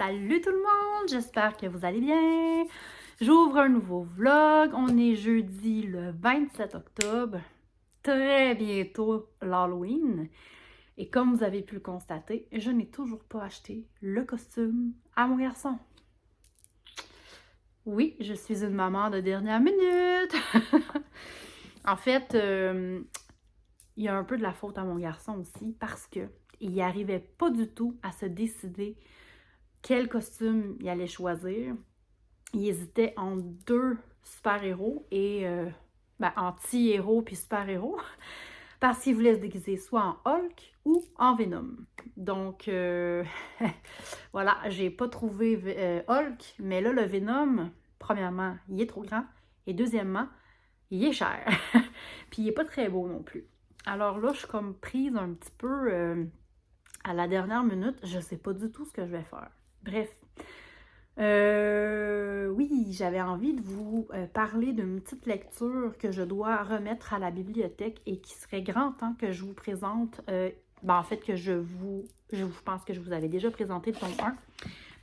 Salut tout le monde, j'espère que vous allez bien. J'ouvre un nouveau vlog, on est jeudi le 27 octobre, très bientôt l'Halloween. Et comme vous avez pu le constater, je n'ai toujours pas acheté le costume à mon garçon. Oui, je suis une maman de dernière minute. En fait, il y a un peu de la faute à mon garçon aussi parce que il n'y arrivait pas du tout à se décider quel costume il allait choisir. Il hésitait entre deux super-héros et anti-héros puis super-héros parce qu'il voulait se déguiser soit en Hulk ou en Venom. Donc, voilà, j'ai pas trouvé Hulk, mais là, le Venom, premièrement, il est trop grand et deuxièmement, il est cher. Puis il est pas très beau non plus. Alors là, je suis comme prise un petit peu à la dernière minute. Je sais pas du tout ce que je vais faire. Bref. Oui, j'avais envie de vous parler d'une petite lecture que je dois remettre à la bibliothèque et qui serait grand temps que je vous présente. En fait, que je pense que je vous avais déjà présenté le tome 1.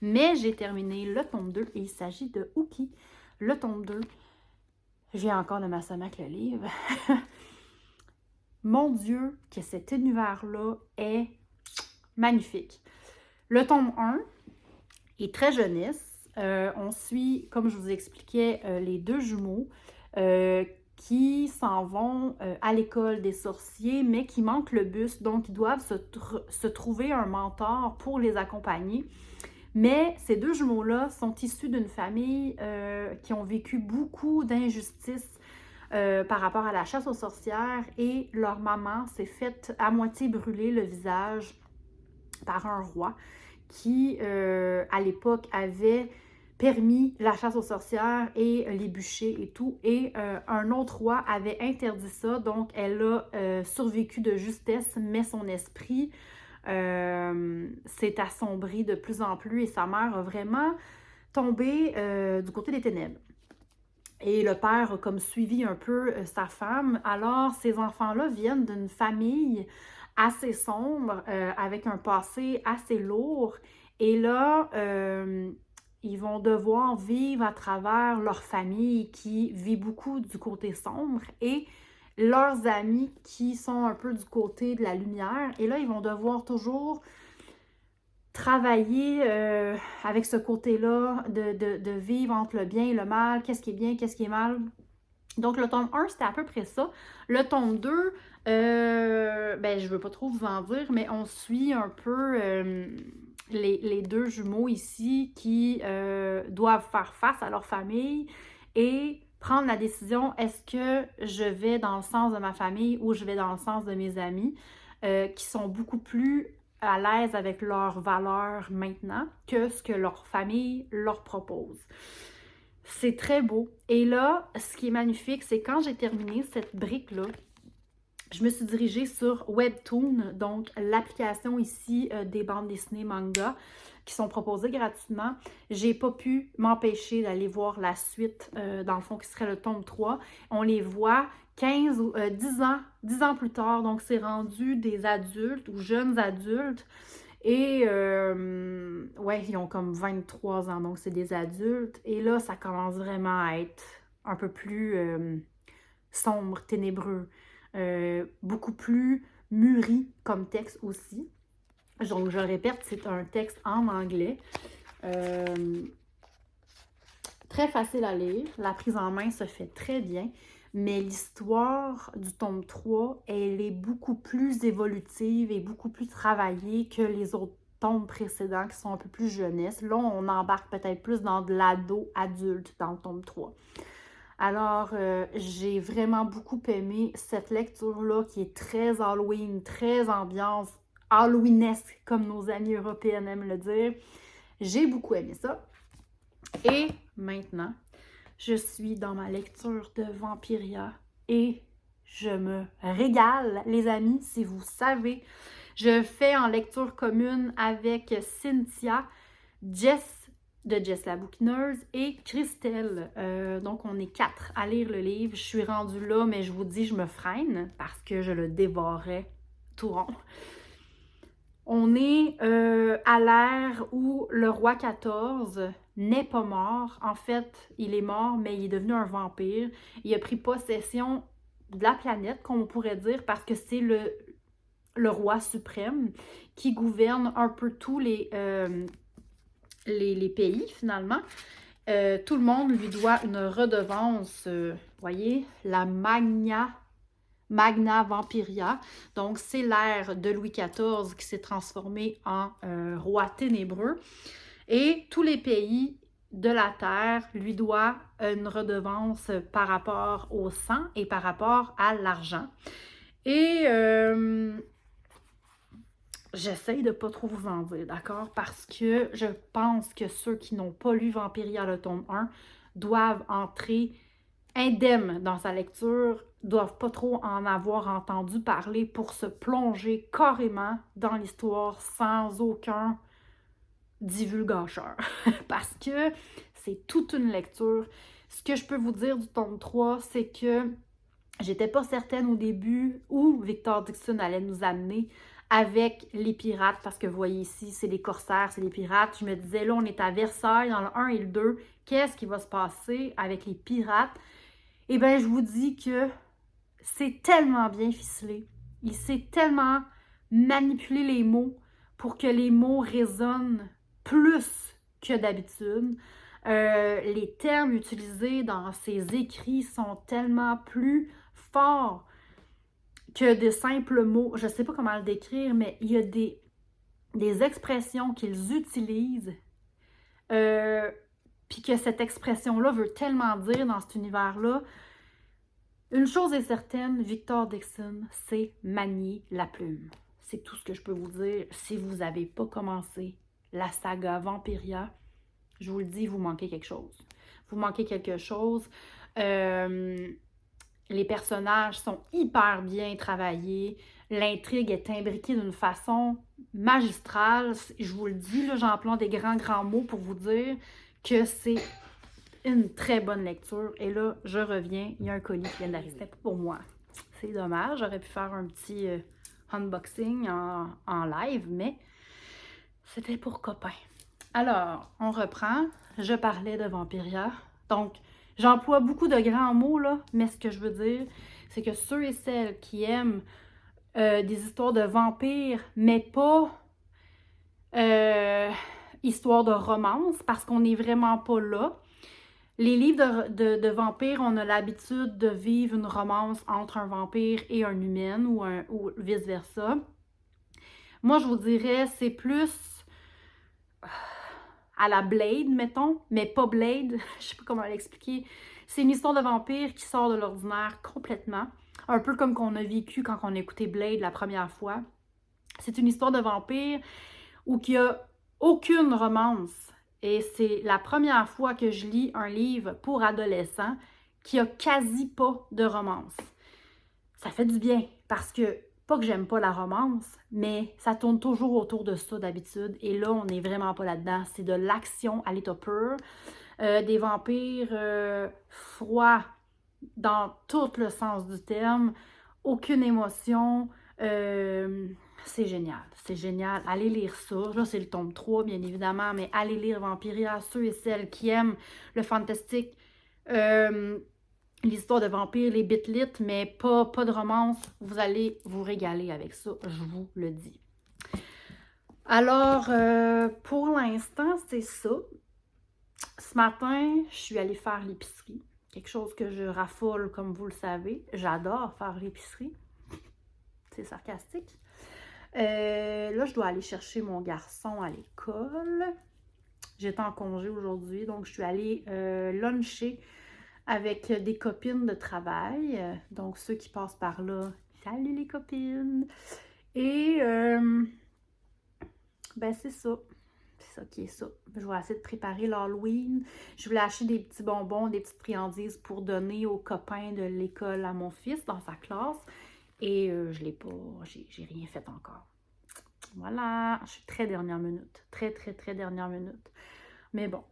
Mais j'ai terminé le tome 2 et il s'agit de Ookie. Le tome 2, je viens encore de m'assommer avec le livre. Mon Dieu, que cet univers-là est magnifique. Le tome 1 est très jeunesse. On suit, comme je vous expliquais, les deux jumeaux qui s'en vont à l'école des sorciers, mais qui manquent le bus, donc ils doivent se trouver un mentor pour les accompagner. Mais ces deux jumeaux-là sont issus d'une famille qui ont vécu beaucoup d'injustices par rapport à la chasse aux sorcières et leur maman s'est faite à moitié brûler le visage par un roi qui, à l'époque, avait permis la chasse aux sorcières et les bûchers et tout. Et un autre roi avait interdit ça, donc elle a survécu de justesse, mais son esprit s'est assombri de plus en plus et sa mère a vraiment tombé du côté des ténèbres. Et le père a comme suivi un peu sa femme. Alors, ces enfants-là viennent d'une famille assez sombre, avec un passé assez lourd. Et là, ils vont devoir vivre à travers leur famille qui vit beaucoup du côté sombre et leurs amis qui sont un peu du côté de la lumière. Et là, ils vont devoir toujours travailler avec ce côté-là, de vivre entre le bien et le mal, qu'est-ce qui est bien, qu'est-ce qui est mal. Donc, le tome 1, c'était à peu près ça. Le tome 2, je veux pas trop vous en dire, mais on suit un peu les deux jumeaux ici qui doivent faire face à leur famille et prendre la décision, est-ce que je vais dans le sens de ma famille ou je vais dans le sens de mes amis, qui sont beaucoup plus à l'aise avec leurs valeurs maintenant que ce que leur famille leur propose. C'est très beau. Et là, ce qui est magnifique, c'est quand j'ai terminé cette brique-là, je me suis dirigée sur Webtoon, donc l'application ici des bandes dessinées manga qui sont proposées gratuitement. J'ai pas pu m'empêcher d'aller voir la suite, dans le fond, qui serait le tome 3. On les voit 15 ou 10 ans plus tard, donc c'est rendu des adultes ou jeunes adultes. Et ouais, ils ont comme 23 ans, donc c'est des adultes. Et là, ça commence vraiment à être un peu plus sombre, ténébreux, beaucoup plus mûri comme texte aussi. Donc, je répète, c'est un texte en anglais. Très facile à lire. La prise en main se fait très bien. Mais l'histoire du tome 3, elle est beaucoup plus évolutive et beaucoup plus travaillée que les autres tomes précédents qui sont un peu plus jeunesse. Là, on embarque peut-être plus dans de l'ado-adulte dans le tome 3. Alors, j'ai vraiment beaucoup aimé cette lecture-là qui est très Halloween, très ambiance Halloweenesque, comme nos amis européennes aiment le dire. J'ai beaucoup aimé ça. Et maintenant, je suis dans ma lecture de Vampiria et je me régale, les amis, si vous savez. Je fais en lecture commune avec Cynthia, Jess de Jess la bouquineuse et Christelle. Donc, on est 4 à lire le livre. Je suis rendue là, mais je vous dis, je me freine parce que je le dévorais tout rond. On est à l'ère où le roi XIV n'est pas mort. En fait, il est mort, mais il est devenu un vampire. Il a pris possession de la planète, comme on pourrait dire, parce que c'est le roi suprême qui gouverne un peu tous les pays, finalement. Tout le monde lui doit une redevance, voyez, la Magna Vampiria. Donc, c'est l'ère de Louis XIV qui s'est transformé en roi ténébreux. Et tous les pays de la Terre lui doivent une redevance par rapport au sang et par rapport à l'argent. Et j'essaye de ne pas trop vous en dire, d'accord? Parce que je pense que ceux qui n'ont pas lu Vampiria le tome 1 doivent entrer indemnes dans sa lecture, doivent pas trop en avoir entendu parler pour se plonger carrément dans l'histoire sans aucun divulgateur. Parce que c'est toute une lecture. Ce que je peux vous dire du tome 3, c'est que j'étais pas certaine au début où Victor Dixon allait nous amener avec les pirates, parce que vous voyez ici, c'est les corsaires, c'est les pirates. Je me disais, là, on est à Versailles dans le 1 et le 2. Qu'est-ce qui va se passer avec les pirates? Eh bien, je vous dis que c'est tellement bien ficelé. Il sait tellement manipuler les mots pour que les mots résonnent plus que d'habitude. Les termes utilisés dans ses écrits sont tellement plus forts que de simples mots. Je ne sais pas comment le décrire, mais il y a des expressions qu'ils utilisent, puis que cette expression-là veut tellement dire dans cet univers-là. Une chose est certaine, Victor Dixon sait manier la plume. C'est tout ce que je peux vous dire. Si vous n'avez pas commencé la saga Vampiria, je vous le dis, vous manquez quelque chose. Vous manquez quelque chose. Les personnages sont hyper bien travaillés. L'intrigue est imbriquée d'une façon magistrale. Je vous le dis, j'emploie des grands mots pour vous dire que c'est une très bonne lecture. Et là, je reviens. Il y a un colis qui vient d'arriver. C'était pas pour moi. C'est dommage. J'aurais pu faire un petit unboxing en live, mais c'était pour copain. Alors, on reprend. Je parlais de Vampiria. Donc, j'emploie beaucoup de grands mots, là, mais ce que je veux dire, c'est que ceux et celles qui aiment des histoires de vampires, mais pas histoires de romance, parce qu'on n'est vraiment pas là. Les livres de vampires, on a l'habitude de vivre une romance entre un vampire et un humain ou vice-versa. Moi, je vous dirais, c'est plus à la Blade, mettons, mais pas Blade, je sais pas comment l'expliquer. C'est une histoire de vampire qui sort de l'ordinaire complètement, un peu comme qu'on a vécu quand on a écouté Blade la première fois. C'est une histoire de vampire où il n'y a aucune romance. Et c'est la première fois que je lis un livre pour adolescents qui a quasi pas de romance. Ça fait du bien parce que, pas que j'aime pas la romance, mais ça tourne toujours autour de ça d'habitude. Et là, on n'est vraiment pas là-dedans. C'est de l'action à l'état pur. Des vampires froids dans tout le sens du terme. Aucune émotion. C'est génial, c'est génial. Allez lire ça. Là, c'est le tome 3, bien évidemment, mais allez lire Vampiria, ceux et celles qui aiment le fantastique, l'histoire de vampires, les bitlit, mais pas de romance. Vous allez vous régaler avec ça, je vous le dis. Alors, pour l'instant, c'est ça. Ce matin, je suis allée faire l'épicerie. Quelque chose que je raffole, comme vous le savez. J'adore faire l'épicerie. C'est sarcastique. Là, je dois aller chercher mon garçon à l'école. J'étais en congé aujourd'hui, donc je suis allée luncher avec des copines de travail. Donc, ceux qui passent par là, salut les copines! Et, ben c'est ça. C'est ça qui est ça. Je vais essayer de préparer l'Halloween. Je voulais acheter des petits bonbons, des petites friandises pour donner aux copains de l'école à mon fils dans sa classe. Et je l'ai pas, j'ai rien fait encore. Voilà, je suis très dernière minute. Très dernière minute. Mais bon,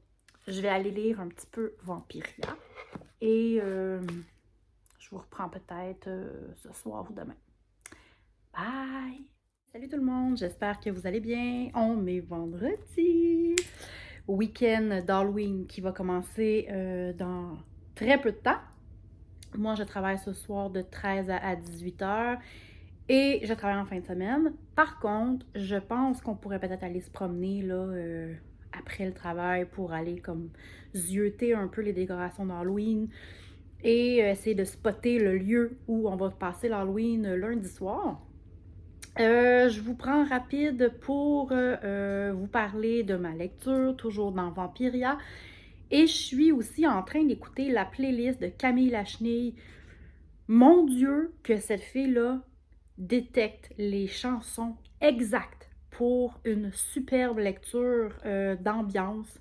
je vais aller lire un petit peu Vampiria. Et je vous reprends peut-être ce soir ou demain. Bye! Salut tout le monde, j'espère que vous allez bien. On est vendredi, week-end d'Halloween qui va commencer dans très peu de temps. Moi, je travaille ce soir de 13 à 18 heures et je travaille en fin de semaine. Par contre, je pense qu'on pourrait peut-être aller se promener là, après le travail pour aller comme zioter un peu les décorations d'Halloween et essayer de spotter le lieu où on va passer l'Halloween lundi soir. Je vous prends rapide pour vous parler de ma lecture, toujours dans Vampiria. Et je suis aussi en train d'écouter la playlist de Camille Lachenille. Mon Dieu, que cette fille-là détecte les chansons exactes pour une superbe lecture d'ambiance.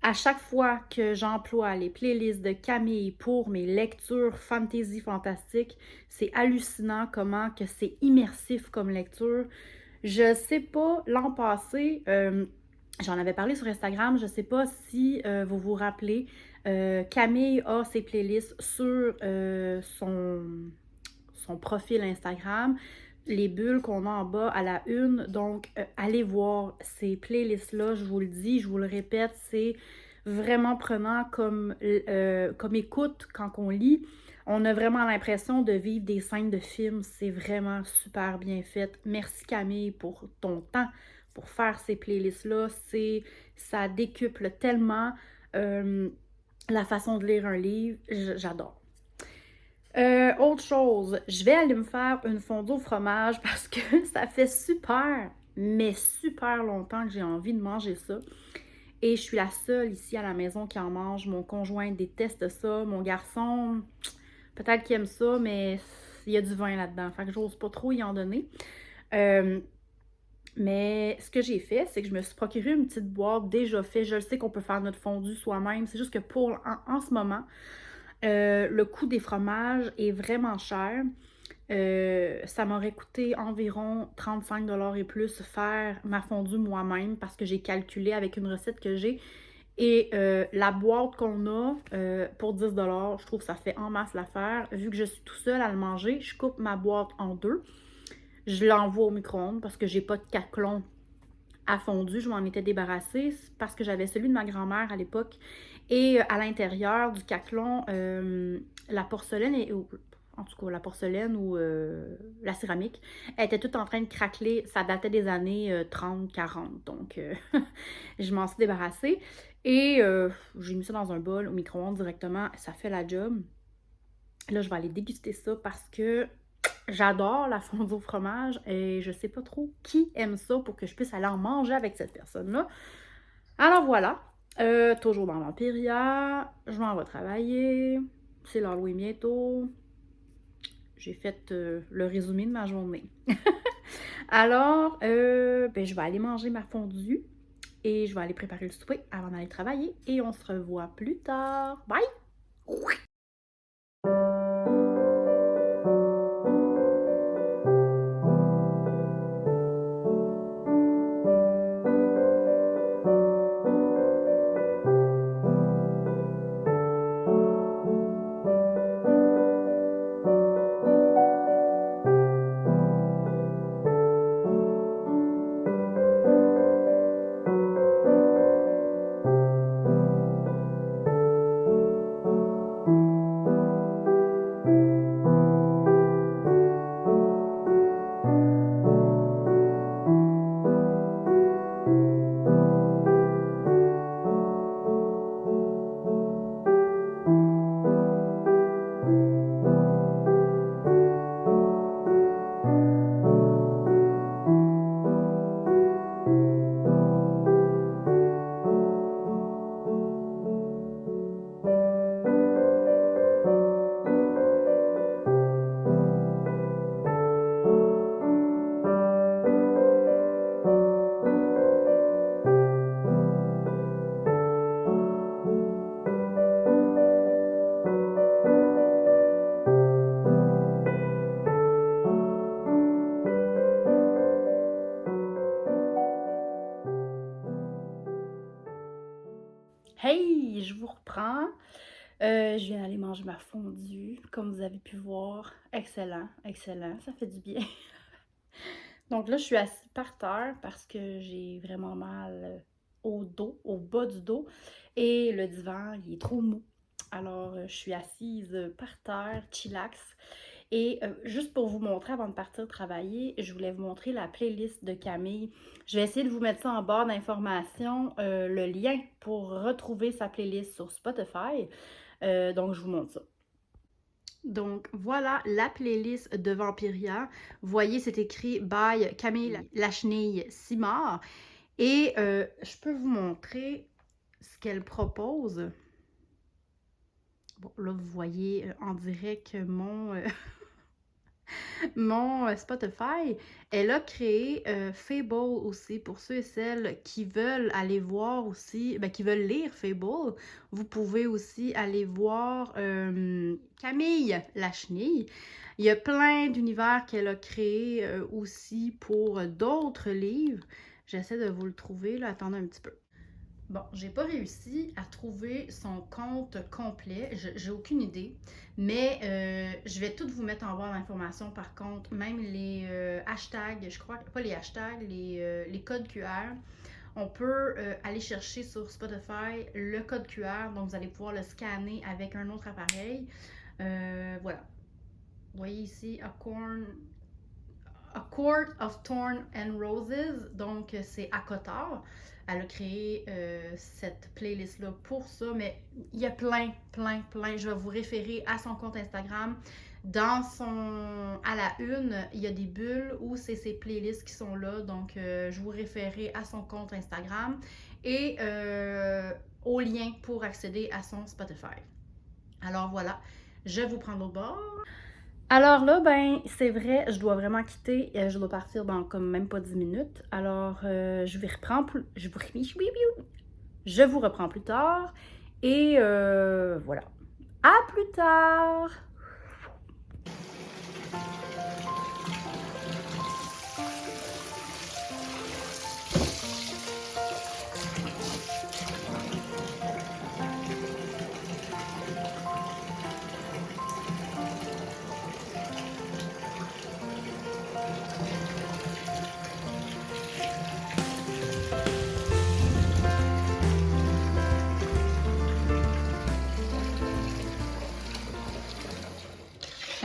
À chaque fois que j'emploie les playlists de Camille pour mes lectures fantasy fantastiques, c'est hallucinant comment que c'est immersif comme lecture. Je sais pas, l'an passé, j'en avais parlé sur Instagram, je sais pas si vous vous rappelez, Camille a ses playlists sur son profil Instagram, les bulles qu'on a en bas à la une. Donc, allez voir ces playlists-là, je vous le dis, je vous le répète, c'est vraiment prenant comme écoute quand on lit. On a vraiment l'impression de vivre des scènes de films. C'est vraiment super bien fait. Merci Camille pour ton temps pour faire ces playlists-là. Ça décuple tellement la façon de lire un livre. J'adore. Autre chose, je vais aller me faire une fondue au fromage parce que ça fait super, mais super longtemps que j'ai envie de manger ça. Et je suis la seule ici à la maison qui en mange. Mon conjoint déteste ça. Mon garçon, peut-être qu'il aime ça, mais il y a du vin là-dedans. Fait que j'ose pas trop y en donner. Mais ce que j'ai fait, c'est que je me suis procuré une petite boîte déjà faite. Je le sais qu'on peut faire notre fondue soi-même. C'est juste que en ce moment, le coût des fromages est vraiment cher. Ça m'aurait coûté environ 35 et plus faire ma fondue moi-même parce que j'ai calculé avec une recette que j'ai. Et la boîte qu'on a pour 10 je trouve que ça fait en masse l'affaire. Vu que je suis tout seule à le manger, je coupe ma boîte en deux. Je l'envoie au micro-ondes parce que j'ai pas de caclon à fondu. Je m'en étais débarrassée parce que j'avais celui de ma grand-mère à l'époque. Et à l'intérieur du caclon, la porcelaine, en tout cas la porcelaine ou la céramique, elle était toute en train de craqueler. Ça datait des années 30-40. Donc, je m'en suis débarrassée. Et j'ai mis ça dans un bol au micro-ondes directement. Ça fait la job. Là, je vais aller déguster ça parce que j'adore la fondue au fromage et je sais pas trop qui aime ça pour que je puisse aller en manger avec cette personne-là. Alors voilà, toujours dans l'Empiria, je m'en vais travailler, c'est l'Halloween bientôt. J'ai fait le résumé de ma journée. Alors, ben, je vais aller manger ma fondue et je vais aller préparer le souper avant d'aller travailler et on se revoit plus tard. Bye! Hey, je vous reprends. Je viens d'aller manger ma fondue, comme vous avez pu voir. Excellent, excellent, ça fait du bien. Donc là, je suis assise par terre parce que j'ai vraiment mal au dos, au bas du dos. Et le divan, il est trop mou. Alors, je suis assise par terre, chillax. Et juste pour vous montrer avant de partir travailler, je voulais vous montrer la playlist de Camille. Je vais essayer de vous mettre ça en barre d'informations, le lien pour retrouver sa playlist sur Spotify. Donc, je vous montre ça. Donc, voilà la playlist de Vampiria. Vous voyez, c'est écrit by Camille Lachenille-Simard. Et je peux vous montrer ce qu'elle propose. Bon, là, vous voyez en direct mon Spotify. Elle a créé Fable aussi pour ceux et celles qui veulent aller voir aussi, qui veulent lire Fable. Vous pouvez aussi aller voir Camille Lachenille. Il y a plein d'univers qu'elle a créé aussi pour d'autres livres. J'essaie de vous le trouver, là. Attendez un petit peu. Bon, j'ai pas réussi à trouver son compte complet, j'ai aucune idée, mais je vais tout vous mettre en barre d'informations par contre, même les hashtags, je crois, pas les hashtags, les codes QR. On peut aller chercher sur Spotify le code QR, donc vous allez pouvoir le scanner avec un autre appareil. Voilà. Vous voyez ici, A Court of Thorn and Roses, donc c'est Akotar. Elle a créé cette playlist-là pour ça, mais il y a plein. Je vais vous référer à son compte Instagram. À la une, il y a des bulles où c'est ses playlists qui sont là, donc je vous référerai à son compte Instagram et au lien pour accéder à son Spotify. Alors voilà, je vous prends l'autre bord. Alors là, c'est vrai, je dois vraiment quitter. Je dois partir dans comme même pas 10 minutes. Alors, je vais reprendre je vous reprends plus tard. Et voilà. À plus tard!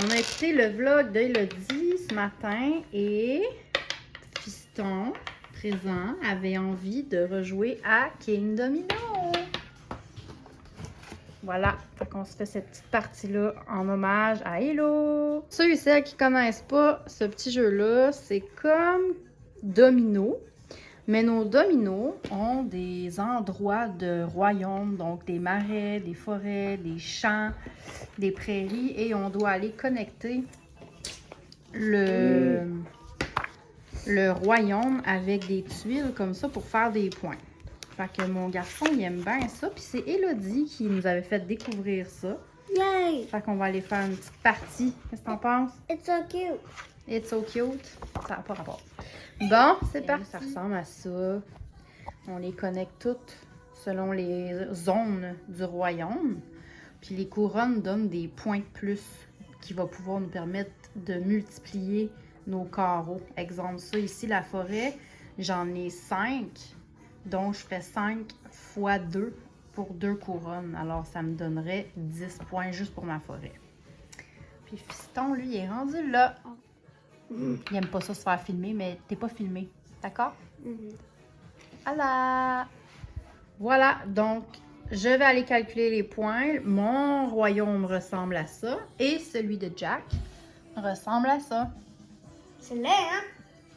On a écouté le vlog d'Elodie ce matin et Fiston, présent, avait envie de rejouer à King Domino. Voilà, fait qu'on se fait cette petite partie-là en hommage à Hello. Ceux et celles qui connaissent pas ce petit jeu-là, c'est comme Domino, mais nos dominos ont des endroits de royaume, donc des marais, des forêts, des champs, des prairies, et on doit aller connecter le royaume avec des tuiles comme ça pour faire des points. Fait que mon garçon, il aime bien ça. Puis c'est Elodie qui nous avait fait découvrir ça. Yay! Fait qu'on va aller faire une petite partie. Qu'est-ce que t'en penses? It's so cute. It's so cute. Ça n'a pas rapport. Bon, c'est parti. Ça ressemble à ça. On les connecte toutes selon les zones du royaume. Puis les couronnes donnent des points de plus qui va pouvoir nous permettre de multiplier nos carreaux. Exemple, ça ici, la forêt, j'en ai 5. Donc, je fais 5 fois 2 pour 2 couronnes. Alors, ça me donnerait 10 points juste pour ma forêt. Puis Fiston, lui, il est rendu là. Il aime pas ça se faire filmer, mais t'es pas filmé. D'accord? Voilà! Voilà, donc, je vais aller calculer les points. Mon royaume ressemble à ça. Et celui de Jack ressemble à ça. C'est laid, hein?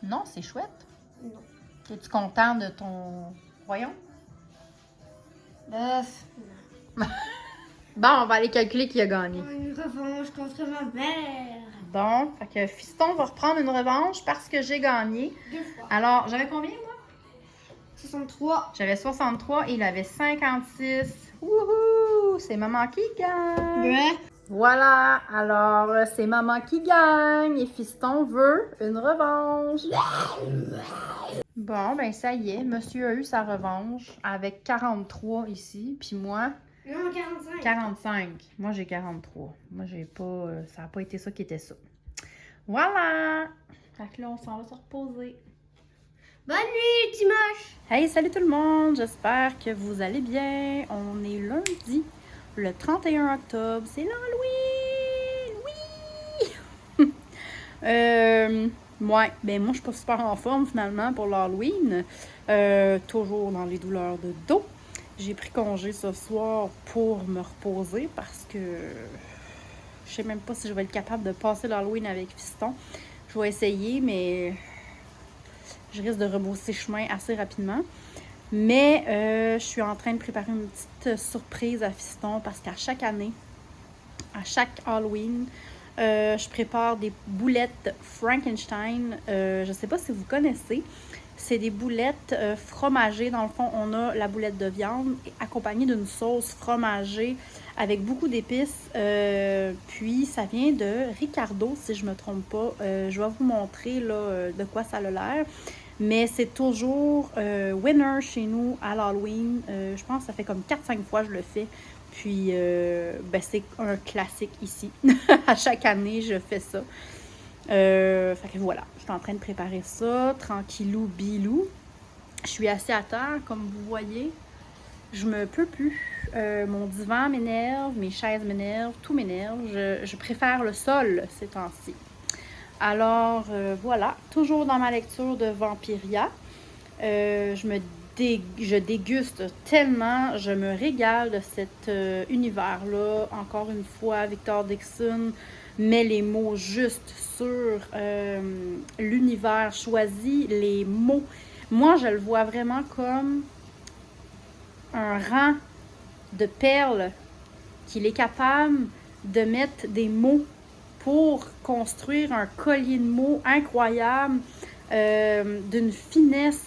Non, c'est chouette. Non. Es-tu content de ton royaume? Bon, on va aller calculer qui a gagné. Une revanche contre ma mère. Bon, fait que Fiston va reprendre une revanche parce que j'ai gagné. 2 fois. Alors, j'avais combien, moi? 63. J'avais 63 et il avait 56. Wouhou! C'est maman qui gagne! Ouais. Voilà, alors c'est maman qui gagne et Fiston veut une revanche. Bon, ben ça y est, monsieur a eu sa revanche avec 43 ici, puis moi, Non, 45. 45. Moi, j'ai 43. Moi, j'ai pas... ça n'a pas été ça qui était ça. Voilà! Fait que là, on s'en va se reposer. Bonne nuit, Timoche! Hey, salut tout le monde! J'espère que vous allez bien. On est lundi, le 31 octobre. C'est l'Halloween! Oui! Ouais, ben moi, je suis pas super en forme finalement pour l'Halloween. Toujours dans les douleurs de dos. J'ai pris congé ce soir pour me reposer parce que je sais même pas si je vais être capable de passer l'Halloween avec Fiston. Je vais essayer, mais je risque de rebrousser chemin assez rapidement. Mais je suis en train de préparer une petite surprise à Fiston parce qu'à chaque année, à chaque Halloween, je prépare des boulettes Frankenstein. Je ne sais pas si vous connaissez. C'est des boulettes fromagées. Dans le fond, on a la boulette de viande accompagnée d'une sauce fromagée avec beaucoup d'épices. Puis, ça vient de Ricardo, si je ne me trompe pas. Je vais vous montrer là, de quoi ça a l'air. Mais c'est toujours winner chez nous à l'Halloween. Je pense que ça fait comme 4-5 fois que je le fais. Puis, ben, c'est un classique ici. À chaque année, je fais ça. Fait que voilà, je suis en train de préparer ça, tranquillou, bilou. Je suis assise à terre, comme vous voyez. Je me peux plus. Mon divan m'énerve, mes chaises m'énervent, tout m'énerve. Je préfère le sol ces temps-ci. Alors, voilà, toujours dans ma lecture de Vampiria. Je déguste tellement, je me régale de cet univers-là. Encore une fois, Victor Dixon met les mots justes sur l'univers, choisit les mots. Moi, je le vois vraiment comme un rang de perles qu'il est capable de mettre des mots pour construire un collier de mots incroyable, d'une finesse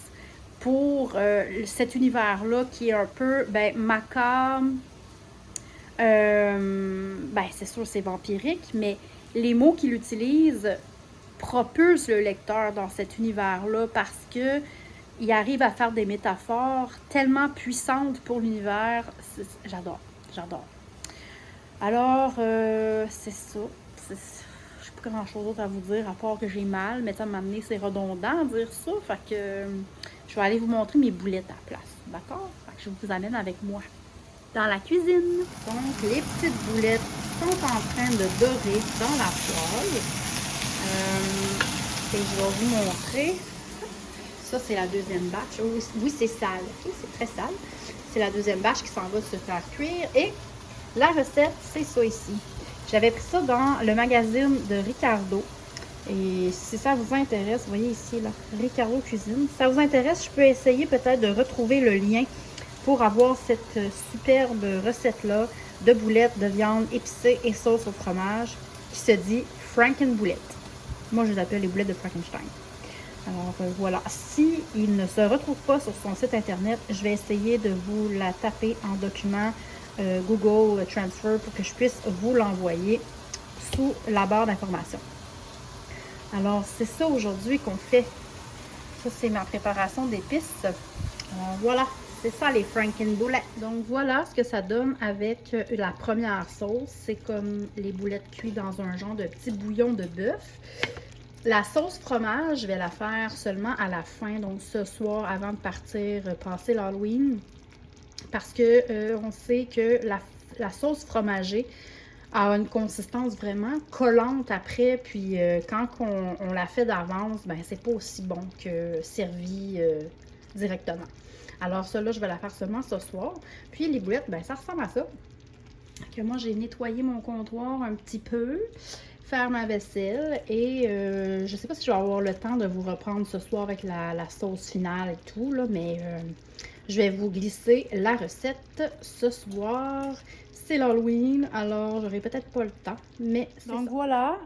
pour cet univers-là qui est un peu macabre. C'est sûr, c'est vampirique, mais les mots qu'il utilise propulsent le lecteur dans cet univers-là parce que il arrive à faire des métaphores tellement puissantes pour l'univers. J'adore. Alors, c'est ça. Je n'ai pas grand-chose d'autre à vous dire à part que j'ai mal, mais ça m'a amené, c'est redondant de dire ça. Fait que je vais aller vous montrer mes boulettes à la place. D'accord? Fait que je vous amène avec moi dans la cuisine. Donc, les petites boulettes sont en train de dorer dans la poêle. Et je vais vous montrer. Ça, c'est la deuxième batch. Oui, c'est sale. Okay? C'est très sale. C'est la deuxième batch qui s'en va se faire cuire. Et la recette, c'est ça ici. J'avais pris ça dans le magazine de Ricardo. Et si ça vous intéresse, vous voyez ici, là, Ricardo Cuisine. Si ça vous intéresse, je peux essayer peut-être de retrouver le lien pour avoir cette superbe recette-là de boulettes de viande épicée et sauce au fromage qui se dit Frankenboulette. Moi, je les appelle les boulettes de Frankenstein. Alors voilà, si il ne se retrouve pas sur son site internet, je vais essayer de vous la taper en document Google Transfer pour que je puisse vous l'envoyer sous la barre d'information. Alors c'est ça aujourd'hui qu'on fait. Ça c'est ma préparation d'épices. Voilà, c'est ça les Frankenboulettes. Donc voilà ce que ça donne avec la première sauce. C'est comme les boulettes cuites dans un genre de petit bouillon de bœuf. La sauce fromage, je vais la faire seulement à la fin, donc ce soir avant de partir passer l'Halloween. Parce que on sait que la sauce fromagée a une consistance vraiment collante après. Puis quand on la fait d'avance, ben c'est pas aussi bon que servi directement. Alors ça là, je vais la faire seulement ce soir. Puis les boulettes, ben ça ressemble à ça. Que moi j'ai nettoyé mon comptoir un petit peu, faire ma vaisselle et je sais pas si je vais avoir le temps de vous reprendre ce soir avec la sauce finale et tout là, mais je vais vous glisser la recette ce soir. C'est l'Halloween, alors j'aurai peut-être pas le temps, mais donc ça. Voilà,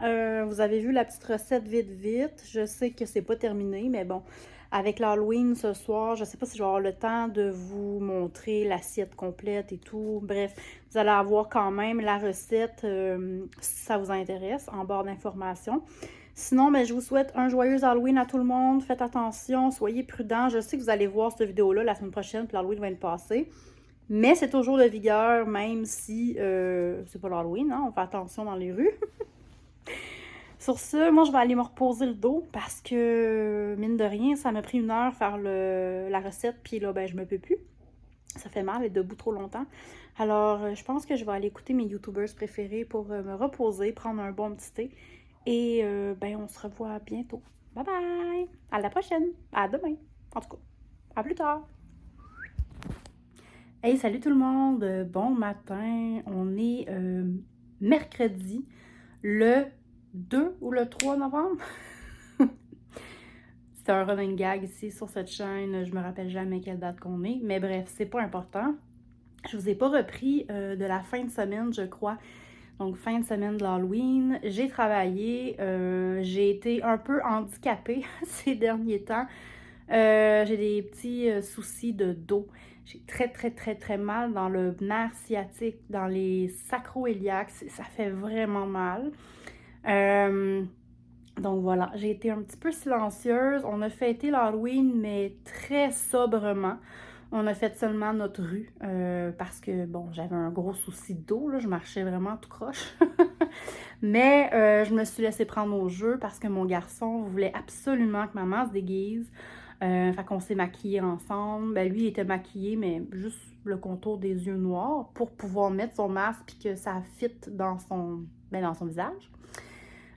vous avez vu la petite recette vite. Je sais que c'est pas terminé, mais bon, avec l'Halloween ce soir, je sais pas si je vais avoir le temps de vous montrer l'assiette complète et tout. Bref, vous allez avoir quand même la recette si ça vous intéresse en barre d'informations. Sinon, ben, je vous souhaite un joyeux Halloween à tout le monde. Faites attention, soyez prudents. Je sais que vous allez voir cette vidéo-là la semaine prochaine, puis l'Halloween va être passé. Mais c'est toujours de vigueur, même si c'est pas l'Halloween, hein? On fait attention dans les rues. Sur ce, moi, je vais aller me reposer le dos parce que, mine de rien, ça m'a pris 1 heure faire la recette, puis là, ben, je me peux plus. Ça fait mal être debout trop longtemps. Alors, je pense que je vais aller écouter mes YouTubers préférés pour me reposer, prendre un bon petit thé. Et ben, on se revoit bientôt. Bye bye! À la prochaine! À demain! En tout cas, à plus tard! Hey, salut tout le monde! Bon matin! On est mercredi, le 2 ou le 3 novembre? C'est un running gag ici sur cette chaîne. Je me rappelle jamais quelle date qu'on est. Mais bref, c'est pas important. Je vous ai pas repris de la fin de semaine, je crois. Donc, fin de semaine de l'Halloween. J'ai travaillé. J'ai été un peu handicapée ces derniers temps. J'ai des petits soucis de dos. J'ai très mal dans le nerf sciatique, dans les sacro-iliaques. Ça fait vraiment mal. Donc voilà, j'ai été un petit peu silencieuse. On a fêté l'Halloween, mais très sobrement. On a fait seulement notre rue parce que, bon, j'avais un gros souci de dos, là, je marchais vraiment tout croche. Mais je me suis laissée prendre au jeu parce que mon garçon voulait absolument que maman se déguise. Fait qu'on s'est maquillés ensemble. Ben, lui, il était maquillé, mais juste le contour des yeux noirs pour pouvoir mettre son masque puis que ça fitte dans son visage.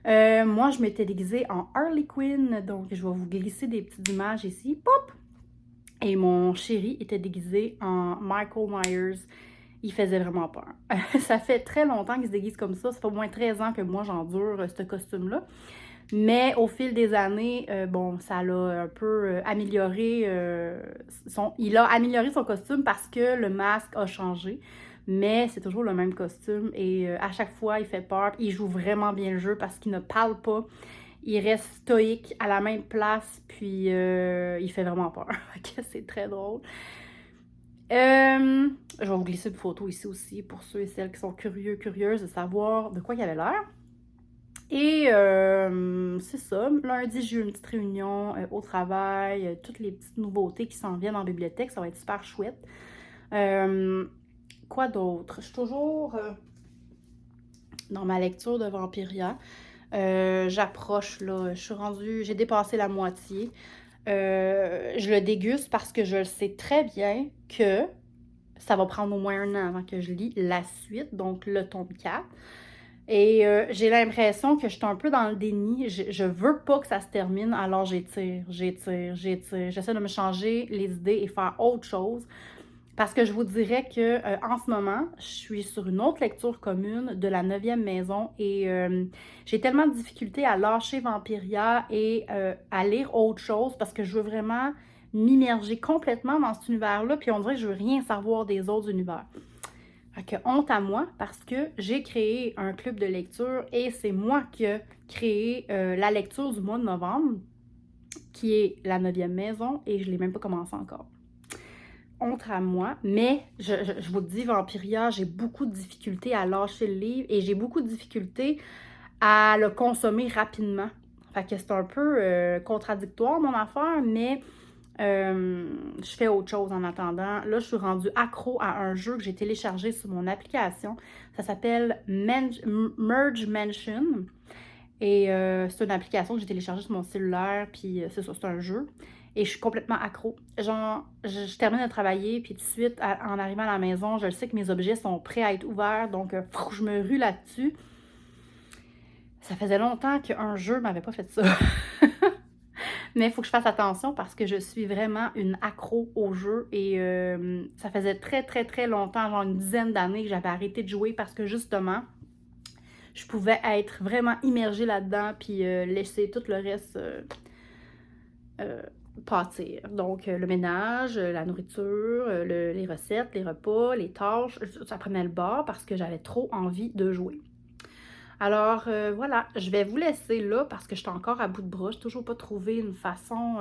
Moi, je m'étais déguisée en Harley Quinn, donc je vais vous glisser des petites images ici. Pop! Et mon chéri était déguisé en Michael Myers. Il faisait vraiment peur. Ça fait très longtemps qu'il se déguise comme ça. Ça fait au moins 13 ans que moi, j'endure ce costume-là. Mais au fil des années, bon, ça l'a un peu amélioré. Il a amélioré son costume parce que le masque a changé. Mais c'est toujours le même costume et à chaque fois, il fait peur. Il joue vraiment bien le jeu parce qu'il ne parle pas. Il reste stoïque à la même place, puis il fait vraiment peur. C'est très drôle. Je vais vous glisser une photo ici aussi pour ceux et celles qui sont curieuses de savoir de quoi il avait l'air. Et c'est ça, lundi, j'ai eu une petite réunion au travail, toutes les petites nouveautés qui s'en viennent en bibliothèque, ça va être super chouette. Quoi d'autre? Je suis toujours dans ma lecture de Vampiria. J'approche, là, je suis rendue, j'ai dépassé la moitié. Je le déguste parce que je le sais très bien que ça va prendre au moins 1 an avant que je lis la suite, donc le tome 4. Et j'ai l'impression que je suis un peu dans le déni. Je veux pas que ça se termine, alors j'étire. J'essaie de me changer les idées et faire autre chose. Parce que je vous dirais que en ce moment, je suis sur une autre lecture commune de la 9e maison et j'ai tellement de difficultés à lâcher Vampiria et à lire autre chose parce que je veux vraiment m'immerger complètement dans cet univers-là, puis on dirait que je veux rien savoir des autres univers. Fait que honte à moi parce que j'ai créé un club de lecture et c'est moi qui ai créé la lecture du mois de novembre, qui est la 9e maison, et je ne l'ai même pas commencé encore. Honte à moi, mais je vous le dis, Vampiria, j'ai beaucoup de difficultés à lâcher le livre et j'ai beaucoup de difficultés à le consommer rapidement. Fait que c'est un peu contradictoire mon affaire, mais je fais autre chose en attendant. Là, je suis rendue accro à un jeu que j'ai téléchargé sur mon application. Ça s'appelle Merge Mansion. Et c'est une application que j'ai téléchargée sur mon cellulaire, puis c'est ça, c'est un jeu. Et je suis complètement accro. Genre, je termine de travailler, puis tout de suite, en arrivant à la maison, je sais que mes objets sont prêts à être ouverts, donc je me rue là-dessus. Ça faisait longtemps qu'un jeu m'avait pas fait ça. Mais il faut que je fasse attention parce que je suis vraiment une accro au jeu et ça faisait très longtemps, genre une dizaine d'années que j'avais arrêté de jouer parce que justement, je pouvais être vraiment immergée là-dedans puis laisser tout le reste pâtir. Donc, le ménage, la nourriture, les recettes, les repas, les tâches, ça prenait le bord parce que j'avais trop envie de jouer. Alors, voilà, je vais vous laisser là parce que je suis encore à bout de bras. Je n'ai toujours pas trouvé une façon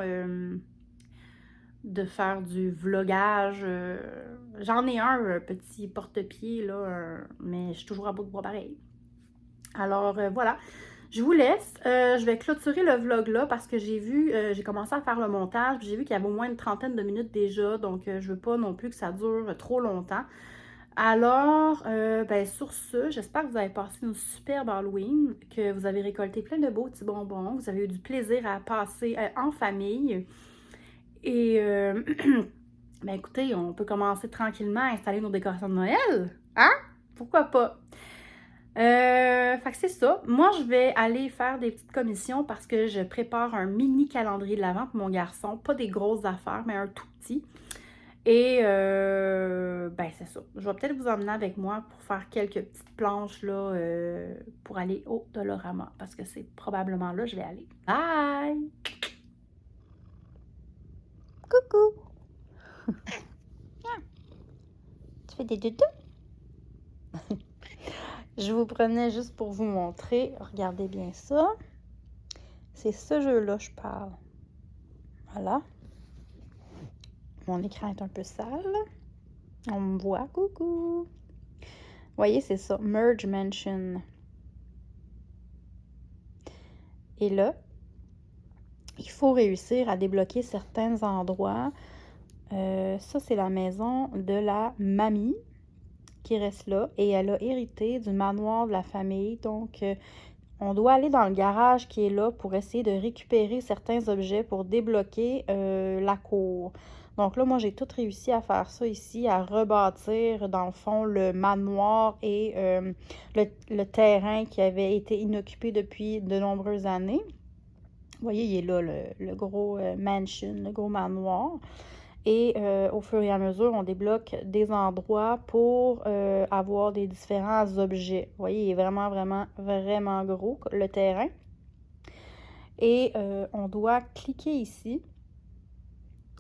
de faire du vlogage. J'en ai un petit porte-pied, là, mais je suis toujours à bout de bras pareil. Alors, voilà. Je vous laisse. Je vais clôturer le vlog là parce que j'ai vu, j'ai commencé à faire le montage. J'ai vu qu'il y avait au moins une 30aine de minutes déjà, donc je veux pas non plus que ça dure trop longtemps. Alors, ben sur ce, j'espère que vous avez passé une superbe Halloween, que vous avez récolté plein de beaux petits bonbons, vous avez eu du plaisir à passer en famille. Et, ben écoutez, on peut commencer tranquillement à installer nos décorations de Noël. Hein? Pourquoi pas? Fait que c'est ça. Moi, je vais aller faire des petites commissions parce que je prépare un mini calendrier de l'Avent pour mon garçon. Pas des grosses affaires, mais un tout petit. Et ben c'est ça. Je vais peut-être vous emmener avec moi pour faire quelques petites planches là pour aller au Dolorama parce que c'est probablement là que je vais aller. Bye! Coucou! Tu fais des doudous? Je vous prenais juste pour vous montrer. Regardez bien ça. C'est ce jeu-là, je parle. Voilà. Mon écran est un peu sale. On me voit. Coucou! Vous voyez, c'est ça. Merge Mansion. Et là, il faut réussir à débloquer certains endroits. Ça, c'est la maison de la mamie qui reste là. Et elle a hérité du manoir de la famille. Donc, on doit aller dans le garage qui est là pour essayer de récupérer certains objets pour débloquer la cour. Donc là, moi, j'ai tout réussi à faire ça ici, à rebâtir, dans le fond, le manoir et le terrain qui avait été inoccupé depuis de nombreuses années. Vous voyez, il est là, le gros mansion, le gros manoir. Et au fur et à mesure, on débloque des endroits pour avoir des différents objets. Vous voyez, il est vraiment, vraiment, vraiment gros, le terrain. Et on doit cliquer ici.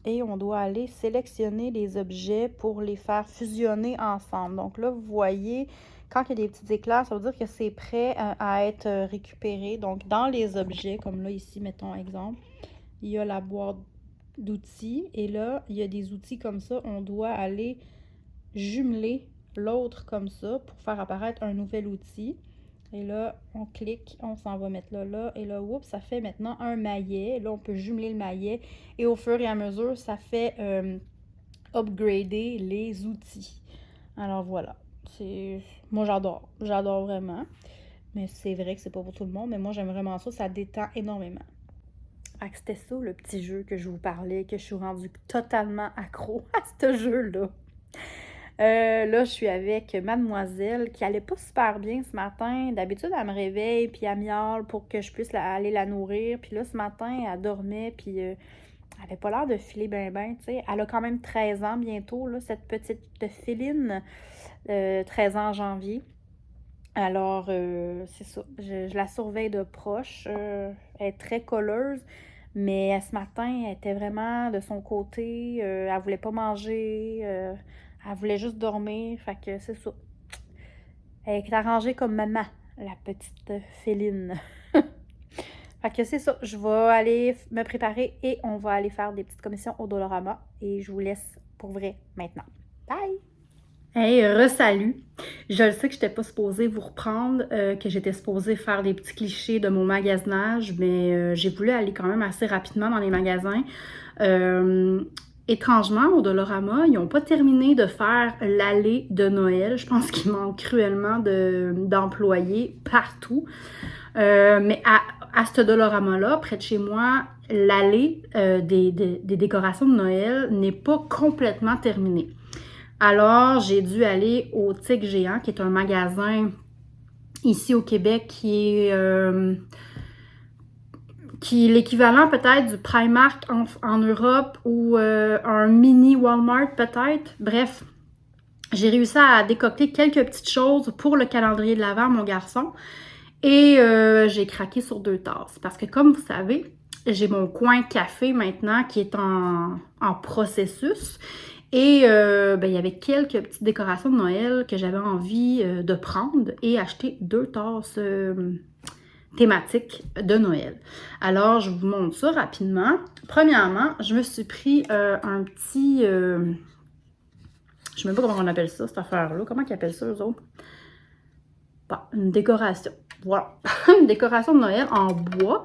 Et on doit aller sélectionner les objets pour les faire fusionner ensemble. Donc là, vous voyez, quand il y a des petits éclairs, ça veut dire que c'est prêt à être récupéré. Donc, dans les objets, comme là, ici, mettons exemple, il y a la boîte d'outils. Et là, il y a des outils comme ça. On doit aller jumeler l'autre comme ça pour faire apparaître un nouvel outil. Et là, on clique, on s'en va mettre là. Et là, oups, ça fait maintenant un maillet. Là, on peut jumeler le maillet. Et au fur et à mesure, ça fait upgrader les outils. Alors voilà. Moi, j'adore. J'adore vraiment. Mais c'est vrai que c'est pas pour tout le monde. Mais moi, j'aime vraiment ça. Ça détend énormément. Fait que c'était ça, le petit jeu que je vous parlais, que je suis rendue totalement accro à ce jeu-là. Là, je suis avec mademoiselle qui allait pas super bien ce matin. D'habitude, elle me réveille puis elle miaule pour que je puisse aller la nourrir. Puis là, ce matin, elle dormait puis elle avait pas l'air de filer ben, tu sais. Elle a quand même 13 ans bientôt, là, cette petite Féline. 13 ans en janvier. Alors, c'est ça. Je la surveille de proche. Elle est très colleuse. Mais ce matin, elle était vraiment de son côté. Elle voulait pas manger. Elle voulait juste dormir. Fait que c'est ça. Elle est arrangée comme maman, la petite Féline. Fait que c'est ça. Je vais aller me préparer et on va aller faire des petites commissions au Dolorama. Et je vous laisse pour vrai maintenant. Bye! Hey, re-salut! Je le sais que je n'étais pas supposée vous reprendre, que j'étais supposée faire des petits clichés de mon magasinage, mais j'ai voulu aller quand même assez rapidement dans les magasins. Étrangement, au Dolorama, ils n'ont pas terminé de faire l'allée de Noël. Je pense qu'il manque cruellement d'employés partout. Mais à ce Dolorama-là, près de chez moi, l'allée des décorations de Noël n'est pas complètement terminée. Alors, j'ai dû aller au Tigre Géant, qui est un magasin ici au Québec qui est l'équivalent peut-être du Primark en Europe ou un mini Walmart peut-être. Bref, j'ai réussi à décocter quelques petites choses pour le calendrier de l'Avent, mon garçon. Et j'ai craqué sur 2 tasses. Parce que comme vous savez, j'ai mon coin café maintenant qui est en processus. Et il y avait quelques petites décorations de Noël que j'avais envie de prendre et acheter 2 tasses thématiques de Noël. Alors, je vous montre ça rapidement. Premièrement, je me suis pris un petit... je ne sais même pas comment on appelle ça, cette affaire-là. Comment ils appellent ça, eux autres? Bon, une décoration. voilà, une décoration de Noël en bois.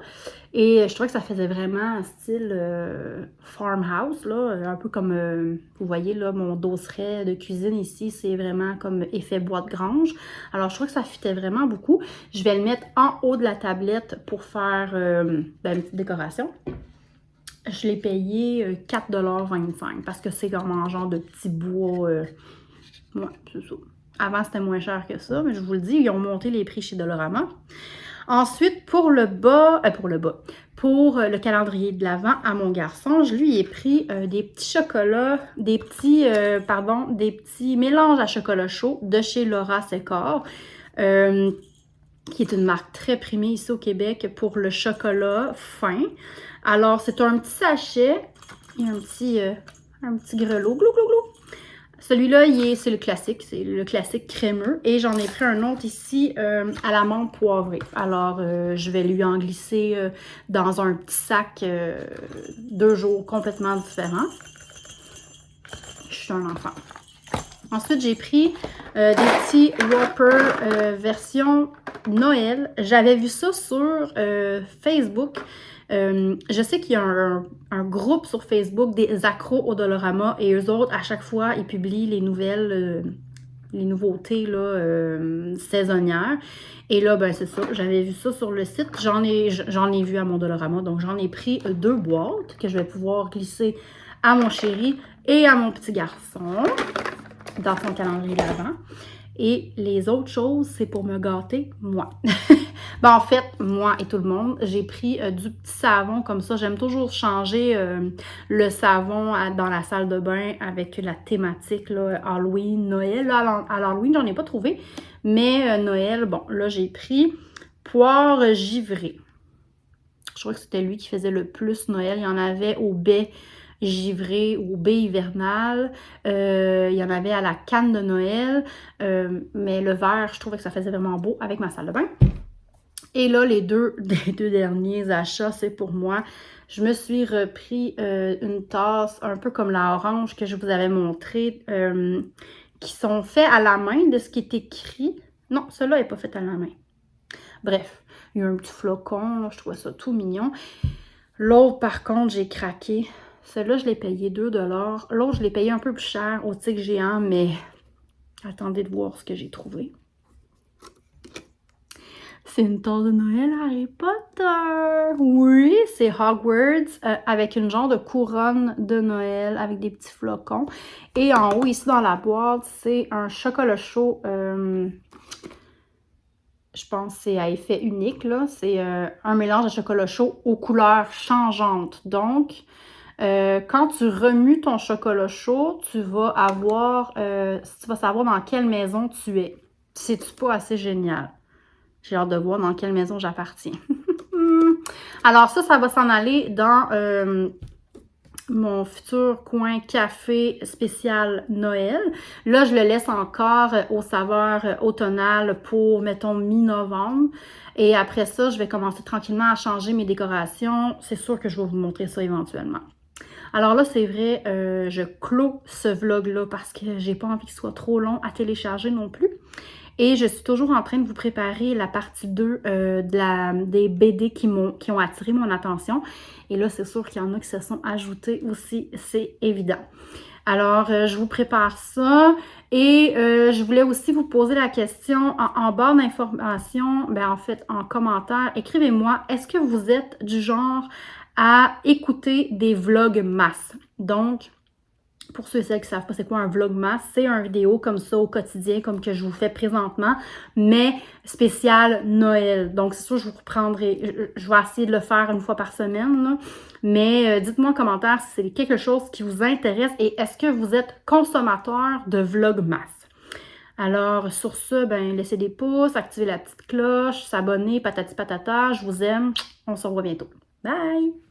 Et je trouvais que ça faisait vraiment style farmhouse, là, un peu comme, vous voyez, là, mon dosseret de cuisine ici, c'est vraiment comme effet bois de grange. Alors, je trouve que ça fitait vraiment beaucoup. Je vais le mettre en haut de la tablette pour faire une petite décoration. Je l'ai payé 4,25 $ parce que c'est comme un genre de petit bois. Ouais, c'est ça. Avant, c'était moins cher que ça, mais je vous le dis, ils ont monté les prix chez Dollarama. Ensuite, pour le calendrier de l'Avent à mon garçon, je lui ai pris des petits chocolats, des petits mélanges à chocolat chaud de chez Laura Secor, qui est une marque très primée ici au Québec pour le chocolat fin. Alors, c'est un petit sachet, il y a un petit grelot, glou, glou, glou. Celui-là, c'est le classique crémeux. Et j'en ai pris un autre ici à la menthe poivrée. Alors, je vais lui en glisser dans un petit sac 2 jours complètement différents. Je suis un enfant. Ensuite, j'ai pris des petits Whopper version Noël. J'avais vu ça sur Facebook. Je sais qu'il y a un groupe sur Facebook des accros au Dollarama et eux autres, à chaque fois, ils publient les nouvelles, les nouveautés là, saisonnières. Et là, ben c'est ça, j'avais vu ça sur le site. J'en ai vu à mon Dollarama, donc j'en ai pris 2 boîtes que je vais pouvoir glisser à mon chéri et à mon petit garçon dans son calendrier d'Avent. Et les autres choses, c'est pour me gâter, moi. Ben, en fait, moi et tout le monde, j'ai pris du petit savon comme ça. J'aime toujours changer le savon dans la salle de bain avec la thématique là, Halloween, Noël. Là, à l'Halloween, j'en ai pas trouvé. Mais Noël, bon, là, j'ai pris poire givrée. Je crois que c'était lui qui faisait le plus Noël. Il y en avait au baie givré ou baie hivernale. Il y en avait à la canne de Noël. Mais le vert, je trouvais que ça faisait vraiment beau avec ma salle de bain. Et là, les deux derniers achats, c'est pour moi. Je me suis repris une tasse un peu comme la orange que je vous avais montré, qui sont faits à la main de ce qui est écrit. Non, celle-là n'est pas faite à la main. Bref, il y a un petit flocon, là, je trouvais ça tout mignon. L'autre, par contre, j'ai craqué. Celle-là, je l'ai payé 2 $. L'autre, je l'ai payé un peu plus cher au Tic Géant, mais attendez de voir ce que j'ai trouvé. C'est une tasse de Noël Harry Potter! Oui, c'est Hogwarts avec une genre de couronne de Noël avec des petits flocons. Et en haut, ici dans la boîte, c'est un chocolat chaud. Je pense que c'est à effet unique, là. C'est un mélange de chocolat chaud aux couleurs changeantes. Donc, quand tu remues ton chocolat chaud, tu vas savoir dans quelle maison tu es. C'est-tu pas assez génial? J'ai hâte de voir dans quelle maison j'appartiens. Alors ça va s'en aller dans mon futur coin café spécial Noël. Là, je le laisse encore aux saveurs automnales pour, mettons, mi-novembre. Et après ça, je vais commencer tranquillement à changer mes décorations. C'est sûr que je vais vous montrer ça éventuellement. Alors là, c'est vrai, je clôt ce vlog-là parce que j'ai pas envie qu'il soit trop long à télécharger non plus. Et je suis toujours en train de vous préparer la partie 2 des BD qui ont attiré mon attention. Et là, c'est sûr qu'il y en a qui se sont ajoutés aussi, c'est évident. Alors, je vous prépare ça. Et je voulais aussi vous poser la question en barre d'informations, ben en fait, en commentaire. Écrivez-moi, est-ce que vous êtes du genre à écouter des vlogmas? Donc, pour ceux et celles qui ne savent pas c'est quoi un vlogmas, c'est une vidéo comme ça au quotidien, comme que je vous fais présentement, mais spécial Noël. Donc, c'est sûr, je vous reprendrai, je vais essayer de le faire une fois par semaine, là. Mais dites-moi en commentaire si c'est quelque chose qui vous intéresse et est-ce que vous êtes consommateur de vlogmas. Alors, sur ce, ben, laissez des pouces, activez la petite cloche, s'abonner, patati patata, je vous aime, on se revoit bientôt. Bye!